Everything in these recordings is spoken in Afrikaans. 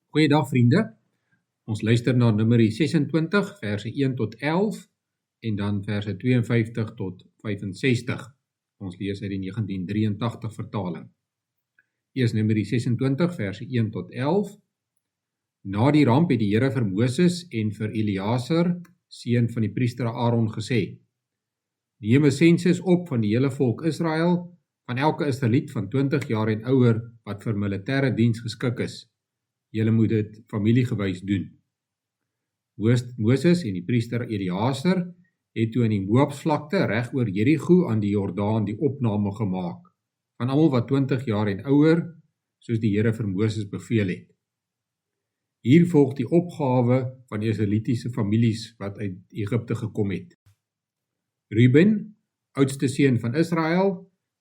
Goeiedag vriende, ons luister na Numeri 26 verse 1 tot 11 en dan verse 52 tot 65. Ons lees uit die 1983 vertaling. Eers Numeri 26 verse 1 tot 11. Na die ramp het die Here vir Moses en vir Eleazar, seun van die priester Aaron, gesê: Neem 'n sensus op van die hele volk Israel, van elke Israeliet van 20 jaar en ouer wat vir militêre diens geskik is. Julle moet dit familiegewys doen. Moses en die priester Eleazar het toe in die Moabsvlakte reg oor Jerigo aan die Jordaan die opname gemaak, van almal wat 20 jaar en ouer, soos die Here vir Moses beveel het. Hier volg die opgawe van die Israelitiese families wat uit Egipte gekom het. Ruben, oudste seun van Israel.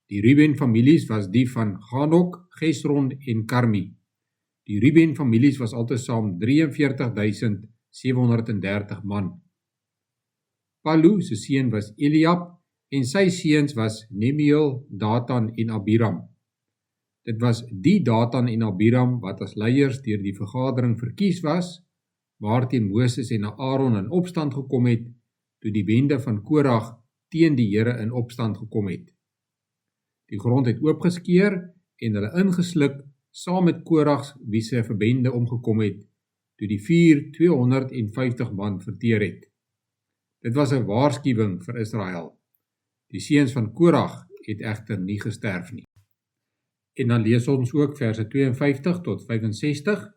Die Ruben-families was die van Ganok, Gesron en Karmi. Die Ruben-families was altesaam 43.730 man. Palu se seun was Eliab en sy seuns was Nemiel, Datan en Abiram. Dit was die Datan en Abiram wat as leiers deur die vergadering verkies was, waarteen Moses en Aaron in opstand gekom het, toe die bende van Korag teen die Here in opstand gekom het. Die grond het oopgeskeur en hulle ingesluk saam met Korag wie se verbende omgekom het, toe die 250 man verteer het. Dit was 'n waarskuwing vir Israel. Die seuns van Korag het egter nie gesterf nie. En dan lees ons ook verse 52 tot 65.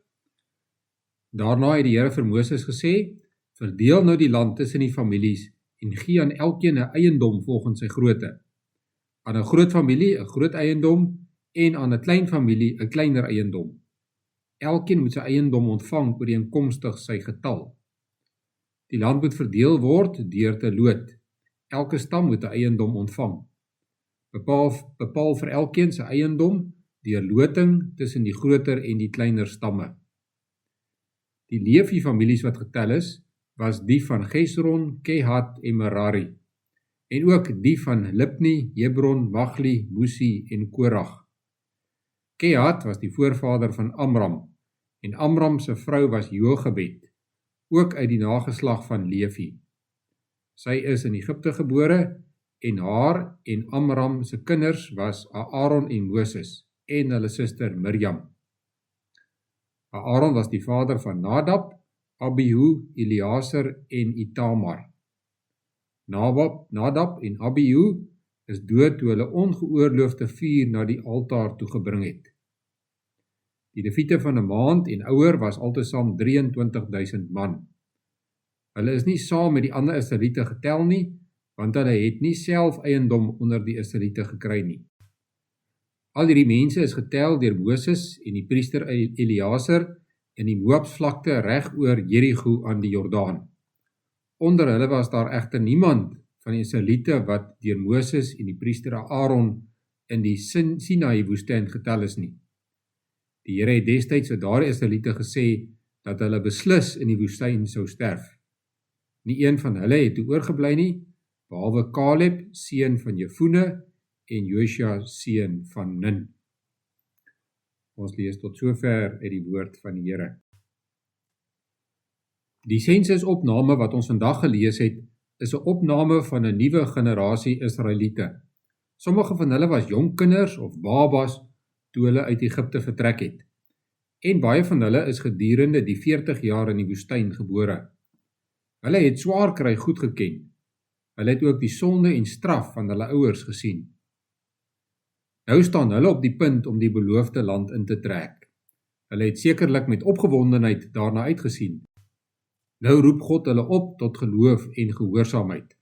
Daarna het die Here vir Moses gesê: Verdeel nou die land tussen die families en gee aan elkeen 'n eiendom volgens sy grootte. Aan 'n groot familie 'n groot eiendom en aan 'n klein familie 'n kleiner eiendom. Elkeen moet sy eiendom ontvang ooreenkomstig sy getal. Die land moet verdeel word deur te loot. Elke stam moet 'n eiendom ontvang. Bepaal vir elkeen sy eiendom deur loting tussen die groter en die kleiner stamme. Die Levi-families wat getel is, was die van Gesron, Kehat en Merari, en ook die van Libni, Hebron, Magli, Musi en Korag. Kehat was die voorvader van Amram, en Amram se vrou was Jochebed, ook uit die nageslag van Levi. Sy is in Egipte gebore, en haar en Amram se kinders was Aaron en Moses, en hulle suster Miriam. Aaron was die vader van Nadab, Abihu, Eleazar en Itamar. Nadab en Abihu is dood toe hulle ongeoorloofde vuur na die altaar toe gebring het. Die leviete van 'n maand en ouer was altesaam 23.000 man. Hulle is nie saam met die ander Israeliete getel nie, want hulle het nie self eiendom onder die Israeliete gekry nie. Al hierdie mense is getel deur Moses en die priester Eleazar in die Moabsvlakte reg oor Jerigo aan die Jordaan. Onder hulle was daar egter niemand van die Israeliete wat deur Moses en die priester Aaron in die Sinai woestyn getel is nie. Die Here het destyds vir daardie Israeliete gesê dat hulle beslis in die woestyn sou sterf. Nie een van hulle het toe oorgebly nie, behalwe Caleb, seun van Jefune, en Joshua, seun van Nun. Ons lees tot sover uit die woord van die Here. Die sensusopname wat ons vandag gelees het, is 'n opname van 'n nuwe generasie Israeliete. Sommige van hulle was jong kinders of babas toe hulle uit Egipte vertrek het. En baie van hulle is gedurende die 40 jaar in die woestyn gebore. Hulle het swaar kry goed geken. Hulle het ook die sonde en straf van hulle ouers gesien. Nou staan hulle op die punt om die beloofde land in te trek. Hulle het sekerlik met opgewondenheid daarna uitgesien. Nou roep God hulle op tot geloof en gehoorsaamheid.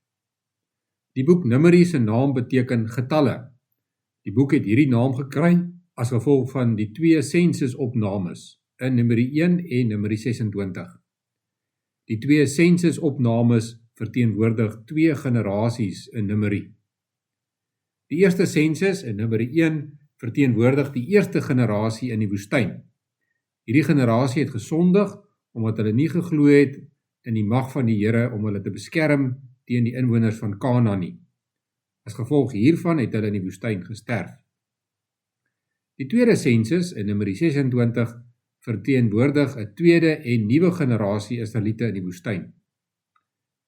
Die boek Numeri se naam beteken getalle. Die boek het hierdie naam gekry as gevolg van die 2 sensusopnames in Numeri 1 en Numeri 26. Die 2 sensusopnames verteenwoordig 2 generasies in Numeri. Die eerste sensus in Numeri 1 verteenwoordig die eerste generasie in die woestyn. Hierdie generasie het gesondig omdat hulle nie geglo het in die mag van die Here om hulle te beskerm teen die inwoners van Kanaan nie. As gevolg hiervan het hulle in die woestyn gesterf. Die tweede sensus in Numeri 26 verteenwoordig 'n tweede en nuwe generasie Israeliete in die woestyn.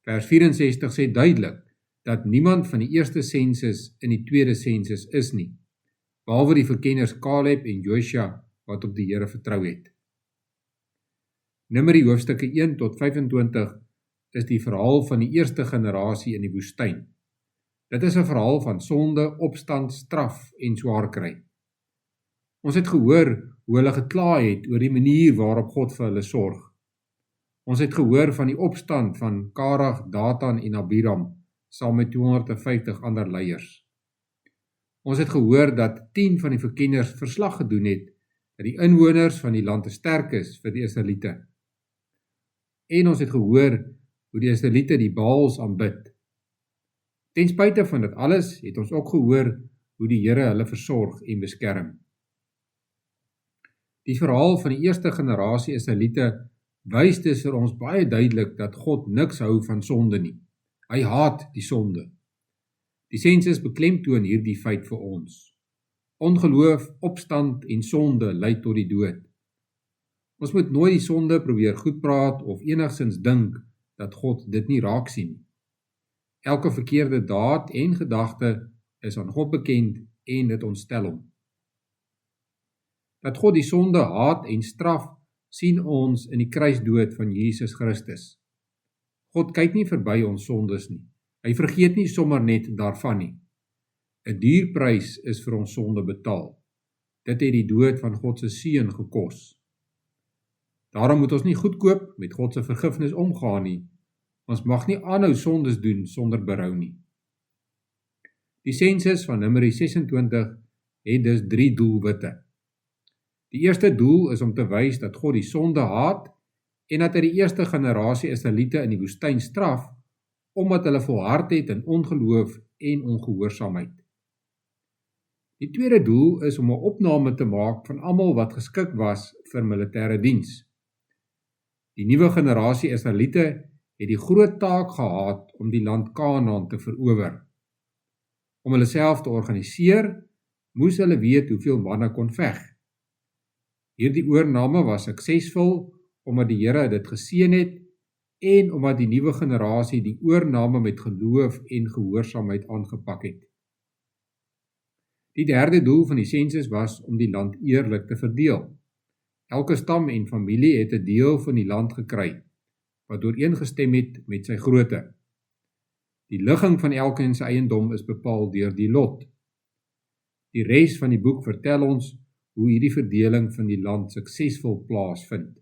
Vers 64 sê duidelik dat niemand van die eerste sensus in die tweede sensus is nie, behalwe die verkenners Caleb en Josua wat op die Here vertrou het. Numeri hoofstukke 1 tot 25 is die verhaal van die eerste generasie in die woestyn. Dit is 'n verhaal van sonde, opstand, straf en swaar kry. Ons het gehoor hoe hulle gekla het oor die manier waarop God vir hulle sorg. Ons het gehoor van die opstand van Korag, Datan en Abiram, saam met 250 ander leiers. Ons het gehoor dat 10 van die verkenners verslag gedoen het dat die inwoners van die land te sterk is vir die Israeliete. En ons het gehoor hoe die Israeliete die Baals aanbid. Ten spyte van dit alles het ons ook gehoor hoe die Here hulle versorg en beskerm. Die verhaal van die eerste generasie Israeliete wys dus vir ons baie duidelik dat God niks hou van sonde nie. Hy haat die sonde. Die sensus beklemtoon hierdie feit vir ons. Ongeloof, opstand en sonde lei tot die dood. Ons moet nooit die sonde probeer goedpraat of enigsins dink dat God dit nie raak sien nie. Elke verkeerde daad en gedagte is aan God bekend en dit ontstel hom. Dat God die sonde haat en straf, sien ons in die kruisdood van Jesus Christus. God kyk nie verby ons sondes nie. Hy vergeet nie sommer net daarvan nie. 'n Duur prys is vir ons sonde betaal. Dit het die dood van God se seun gekos. Daarom moet ons nie goedkoop met God se vergifnis omgaan nie. Ons mag nie aanhou sondes doen sonder berou nie. Die sensus van Numeri 26 het dus 3 doelwitte. Die eerste doel is om te wys dat God die sonde haat en dat hy die eerste generasie Israeliete in die woestyn straf, omdat hulle volhard het in ongeloof en ongehoorsaamheid. Die tweede doel is om 'n opname te maak van almal wat geskik was vir militêre diens. Die nuwe generasie Israeliete het die groot taak gehad om die land Kanaan te verower. Om hulle self te organiseer, moes hulle weet hoeveel manne kon veg. Hierdie oorname was suksesvol omdat die Here dit geseën het en omdat die nuwe generasie die oorname met geloof en gehoorsaamheid aangepak het. Die derde doel van die sensus was om die land eerlik te verdeel. Elke stam en familie het 'n deel van die land gekry, wat ooreengestem het met sy grootte. Die ligging van elkeen se eiendom is bepaal deur die lot. Die res van die boek vertel ons hoe hierdie verdeling van die land suksesvol plaasvind.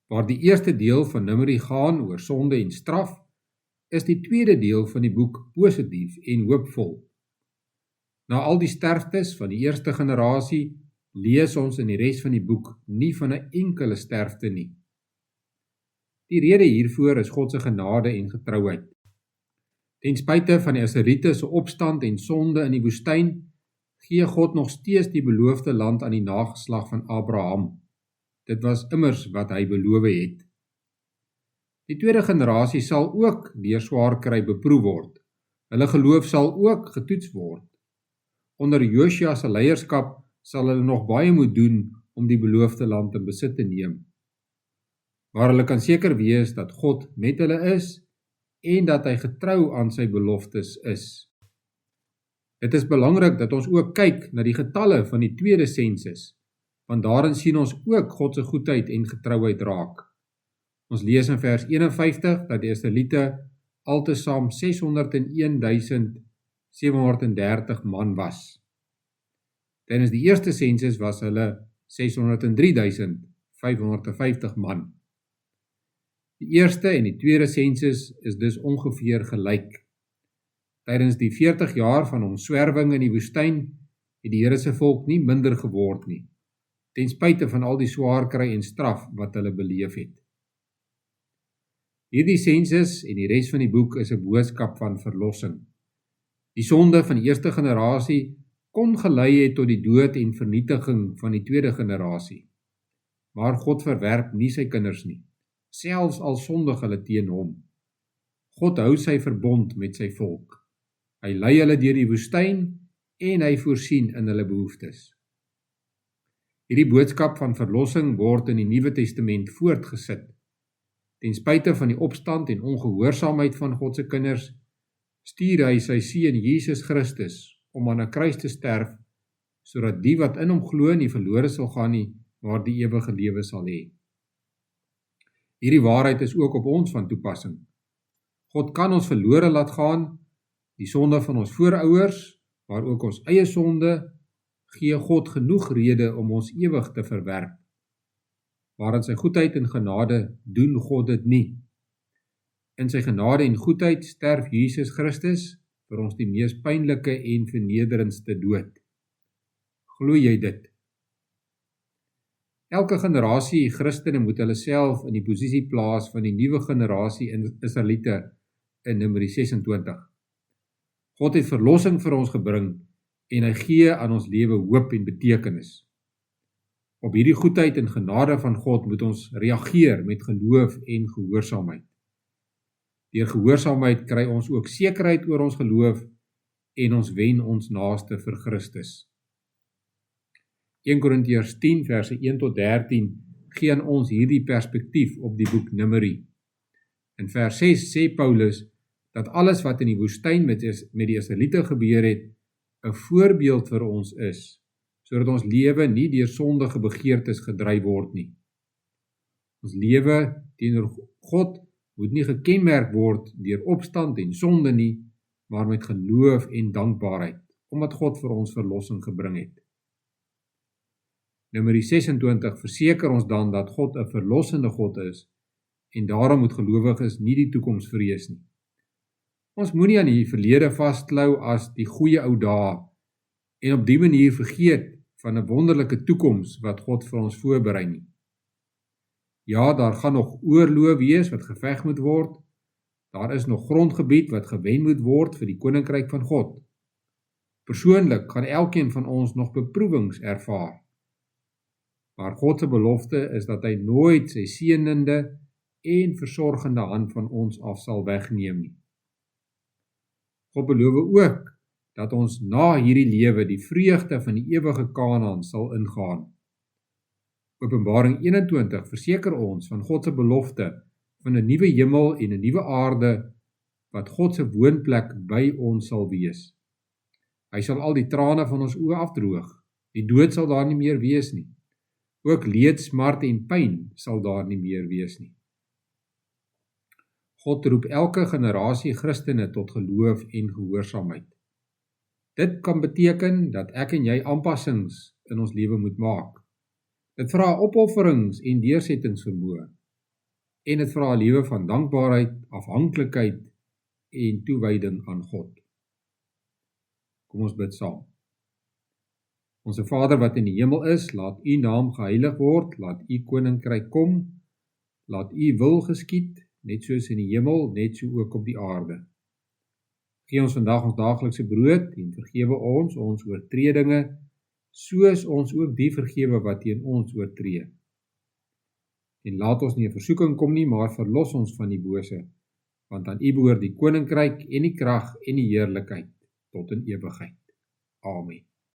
Waar die eerste deel van Numeri gaan oor sonde en straf, is die tweede deel van die boek positief en hoopvol. Na al die sterftes van die eerste generasie, lees ons in die res van die boek nie van 'n enkele sterfte nie. Die rede hiervoor is God se genade en getrouheid. Ten spyte van die Israeliete se opstand en sonde in die woestyn, gee God nog steeds die beloofde land aan die nageslag van Abraham. Dit was immers wat hy beloof het. Die tweede generasie sal ook deur swaar kry beproef word. Hulle geloof sal ook getoets word. Onder Josua se leierskap sal hulle nog baie moet doen om die beloofde land in besit te neem. Maar hulle kan seker wees dat God met hulle is en dat hy getrou aan sy beloftes is. Dit is belangrik dat ons ook kyk na die getalle van die tweede sensus, want daarin sien ons ook God se goedheid en getrouheid raak. Ons lees in vers 51 dat die Israeliete altesaam 601.730 man was. Tydens die eerste sensus was hulle 603.550 man. Die eerste en die tweede sensus is dus ongeveer gelyk. Tydens die 40 jaar van omswerwing in die woestyn het die Here se volk nie minder geword nie, ten spyte van al die swaar kry en straf wat hulle beleef het. Hierdie sensus en die res van die boek is 'n boodskap van verlossing. Die sonde van die eerste generasie kon gelei het tot die dood en vernietiging van die tweede generasie. Maar God verwerp nie sy kinders nie, selfs al sondig hulle teen hom. God hou sy verbond met sy volk. Hy lei hulle deur die woestyn en hy voorsien in hulle behoeftes. Hierdie boodskap van verlossing word in die Nuwe Testament voortgesit. Ten spyte van die opstand en ongehoorsaamheid van God se kinders, stuur hy sy seun Jesus Christus om aan 'n kruis te sterf, sodat die wat in hom glo nie verlore sal gaan nie, maar die ewige lewe sal hê. Hierdie waarheid is ook op ons van toepassing. God kan ons verlore laat gaan, die sonde van ons voorouers, maar ook ons eie sonde, gee God genoeg rede om ons ewig te verwerp. Maar in sy goedheid en genade doen God dit nie. In sy genade en goedheid sterf Jesus Christus vir ons die mees pynlike en vernederendste dood. Glo jy dit? Elke generasie Christene moet hulle self in die posisie plaas van die nuwe generasie Israeliete in Numeri 26. God het verlossing vir ons gebring en hy gee aan ons lewe hoop en betekenis. Op hierdie goedheid en genade van God moet ons reageer met geloof en gehoorsaamheid. Deur gehoorsaamheid kry ons ook sekerheid oor ons geloof en ons wen ons naaste vir Christus. 1 Korintiërs 10 verse 1 tot 13 gee aan ons hierdie perspektief op die boek Numeri. In vers 6 sê Paulus dat alles wat in die woestyn met die Israeliete gebeur het, 'n voorbeeld vir ons is, sodat ons lewe nie deur sondige begeertes gedryf word nie. Ons lewe teenoor God moet nie gekenmerk word deur opstand en sonde nie, maar met geloof en dankbaarheid, omdat God vir ons verlossing gebring het. Numeri 26 verseker ons dan dat God 'n verlossende God is, en daarom moet gelowiges nie die toekoms vrees nie. Ons moenie aan die verlede vasklou as die goeie ou dae, en op die manier vergeet van 'n wonderlike toekoms wat God vir ons voorberei nie. Ja, daar gaan nog oorloë wees wat geveg moet word. Daar is nog grondgebied wat gewen moet word vir die koninkryk van God. Persoonlik gaan elkeen van ons nog beproewings ervaar. Maar God se belofte is dat hy nooit sy seënende en versorgende hand van ons af sal wegneem nie. God beloof ook dat ons na hierdie lewe die vreugde van die ewige Kanaan sal ingaan. Openbaring 21 verseker ons van God se belofte van 'n nuwe hemel en 'n nuwe aarde wat God se woonplek by ons sal wees. Hy sal al die trane van ons oë afdroog. Die dood sal daar nie meer wees nie. Ook leed, smart en pyn sal daar nie meer wees nie. God roep elke generasie Christene tot geloof en gehoorsaamheid. Dit kan beteken dat ek en jy aanpassings in ons lewe moet maak. Dit vra opofferings en deursettingsvermoë. En dit vra 'n lewe van dankbaarheid, afhanklikheid en toewyding aan God. Kom ons bid saam. Onse Vader wat in die hemel is, laat U naam geheilig word, laat U koninkryk kom, laat U wil geskied, net soos in die hemel, net so ook op die aarde. Gee ons vandag ons daaglikse brood en vergewe ons oortredinge, soos ons ook die vergewe wat teen ons oortree. En laat ons nie in versoeking kom nie, maar verlos ons van die bose, want aan U behoort die koninkryk en die krag en die heerlikheid tot in ewigheid. Amen.